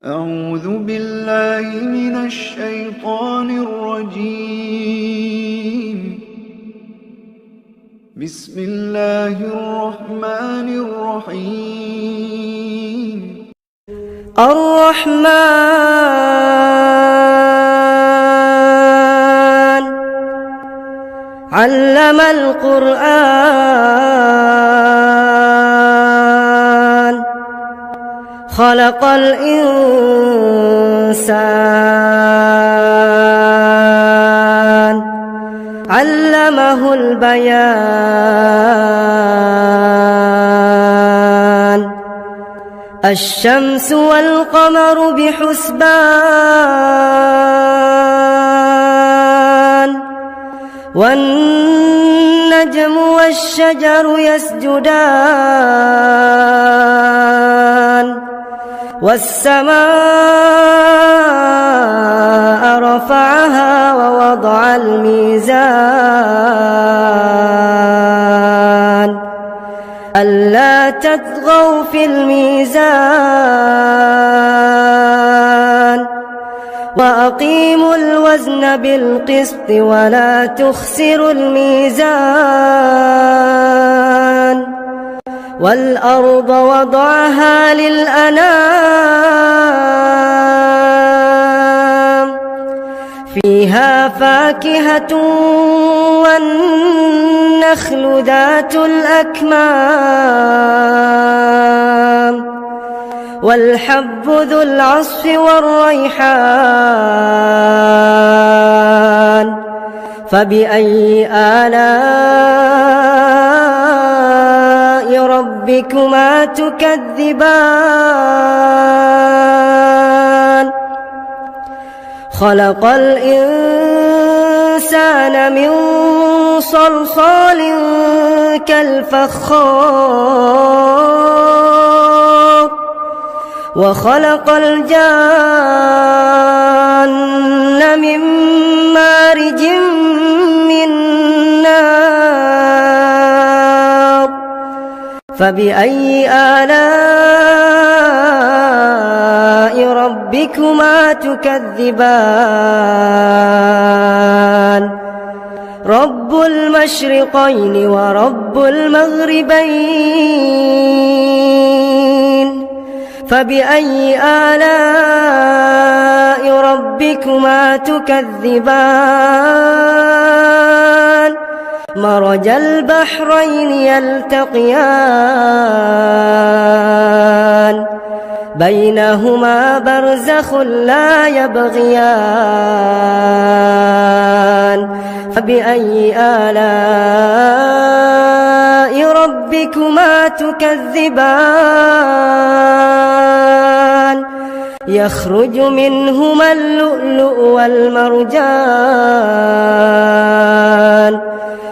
أعوذ بالله من الشيطان الرجيم. بسم الله الرحمن الرحيم. الرحمن علم القرآن خلق الإنسان علمه البيان الشمس والقمر بحسبان والنجم والشجر يسجدان والسماء رفعها ووضع الميزان ألا تطغوا في الميزان وأقيموا الوزن بالقسط ولا تخسروا الميزان والأرض وضعها للأنام فيها فاكهة والنخل ذات الأكمام والحب ذو العصف والريحان فبأي آلاء ربكما تكذبان خلق الإنسان من صلصال كالفخار وخلق الجان من مارج من نار فبأي آلاء ربكما تكذبان رب المشرقين ورب المغربين فبأي آلاء ربكما تكذبان مرج البحرين يلتقيان بينهما برزخ لا يبغيان فبأي آلاء ربكما تكذبان يخرج منهما اللؤلؤ والمرجان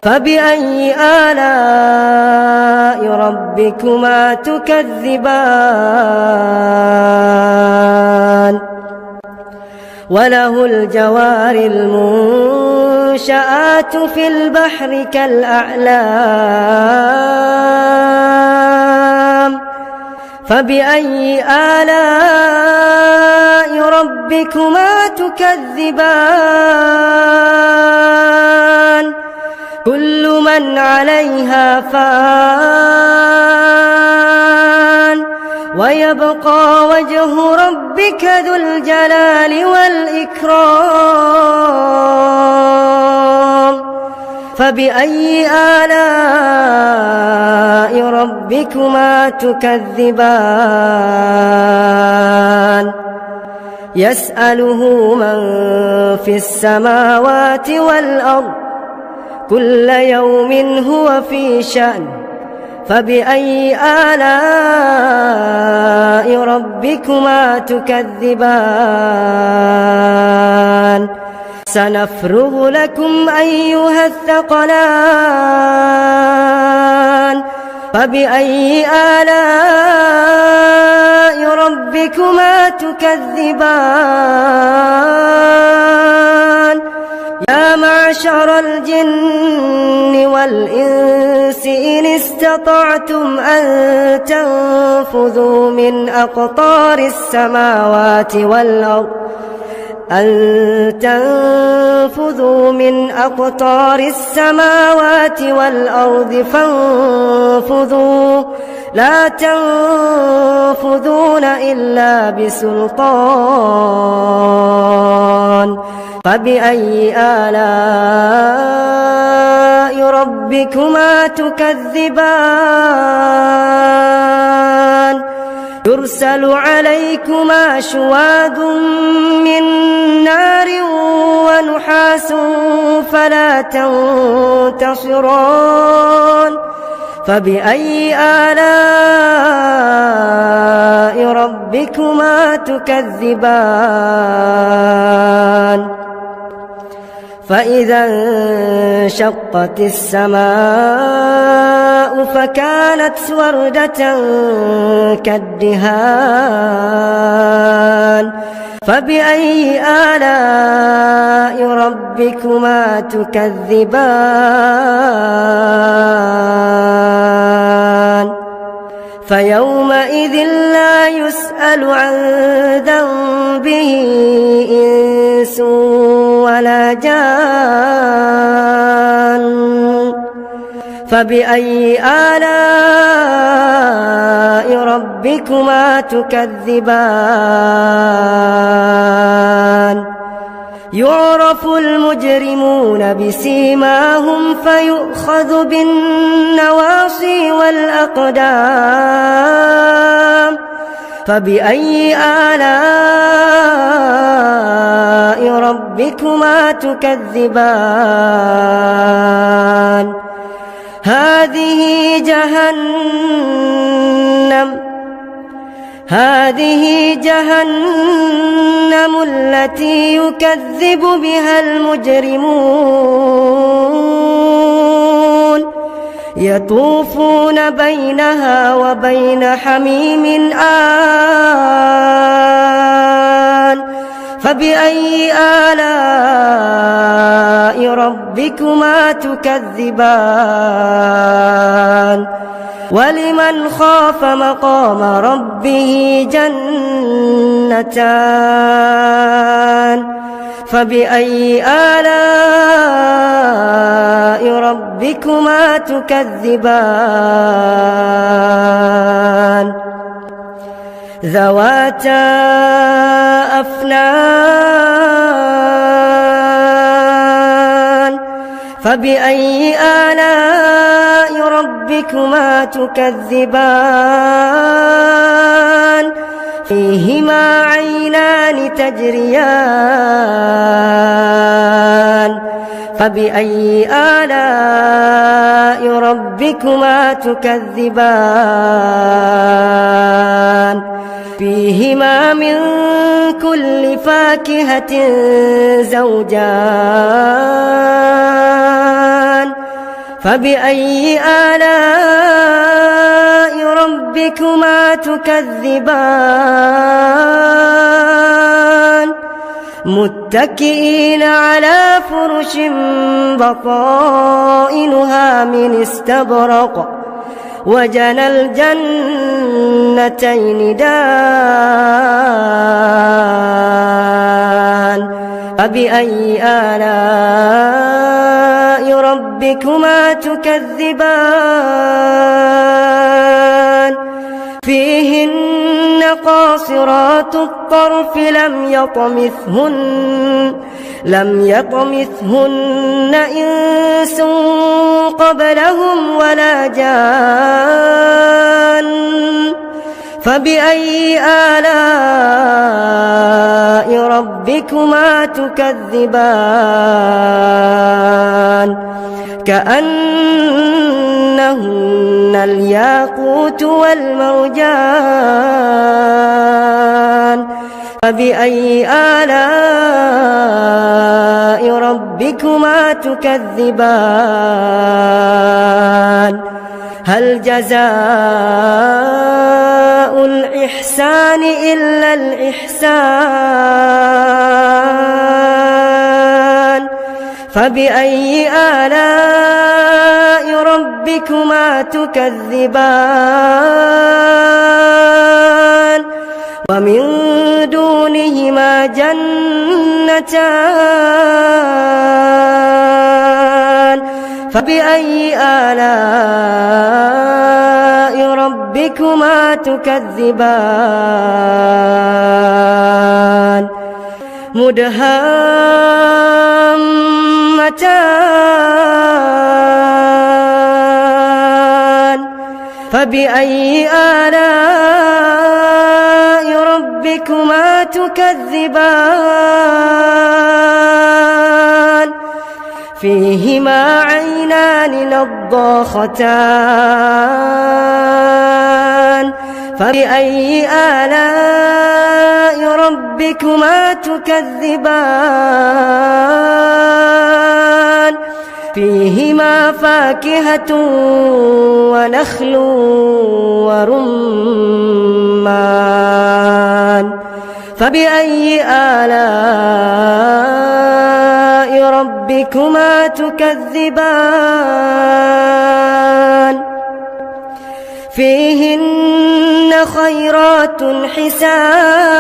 فبأي آلاء ربكما تكذبان وله الجوار المنشآت في البحر كالأعلام فبأي آلاء ربكما تكذبان كل من عليها فان ويبقى وجه ربك ذو الجلال والإكرام فبأي آلاء ربكما تكذبان يسأله من في السماوات والأرض كل يوم هو في شأن فبأي آلاء ربكما تكذبان سنفرغ لكم أيها الثقلان فبأي آلاء ربكما تكذبان يا معشر الجن والإنس إن استطعتم أن تنفذوا من أقطار السماوات والأرض فانفذوا لا تنفذون إلا بسلطان فبأي آلاء ربكما تكذبان يرسل عليكما شواظ من نار ونحاس فلا تنتصران فبأي آلاء ربكما تكذبان فإذا انشقت السماء فكانت وردة كالدهان فبأي آلاء ربكما تكذبان فيومئذ لا يسأل عن ذنبه إنس ولا جان فبأي آلاء ربكما تكذبان يعرف المجرمون بسيماهم فيؤخذ بالنواصي والأقدام فبأي آلاء ربكما تكذبان هذه جهنم التي يكذب بها المجرمون يطوفون بينها وبين حميم آن فبأي آلاء ربكما تكذبان ولمن خاف مقام ربه جنتان فبأي آلاء ربكما تكذبان ذواتا أفنان فبأي آلاء ربكما تكذبان فيهما عينان تجريان فبأي آلاء ربكما تكذبان فيهما من كل فاكهة زوجان فبأي آلاء ربكما تكذبان متكئين على فرش بطائنها من استبرق وجنى الجنتين دان فبأي آلاء ربكما تكذبان فيهن قاصرات الطرف لم يطمثهن إنس قبلهم ولا جان فبأي آلاء ربكما تكذبان كأنهن الياقوت والمرجان فبأي آلاء ربكما تكذبان هل جزاء الإحسان إلا الإحسان فبأي آلاء ربكما تكذبان ومن دونهما جنتان فبأي آلاء ربكما تكذبان مدهامتان فبأي آلاء ربكما تكذبان فيهما عينان نضاختان فبأي آلاء ربكما تكذبان فيهما فاكهة ونخل ورمان فبأي آلاء ربكما تكذبان فيهن خيرات حسان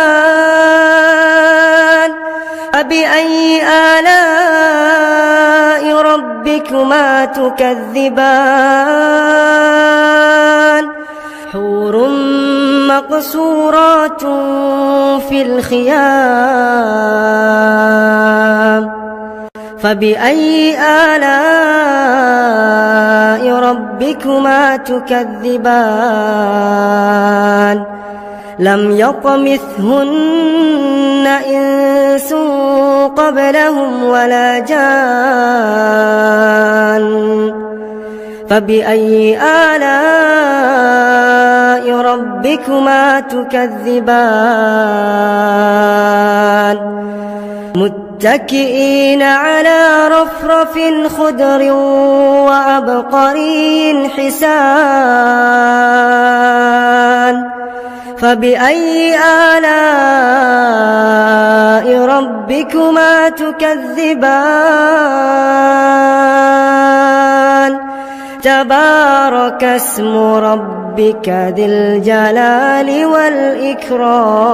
فبأي آلاء ربكما تكذبان حور مقصورات في الخيام فبأي آلاء ربكما تكذبان لم يطمثهن إنس قبلهم ولا جان فبأي آلاء ربكما تكذبان متكئين على رفرف خضر وعبقري حسان فبأي آلاء ربكما تكذبان تبارك اسم ربك ذي الجلال والإكرام.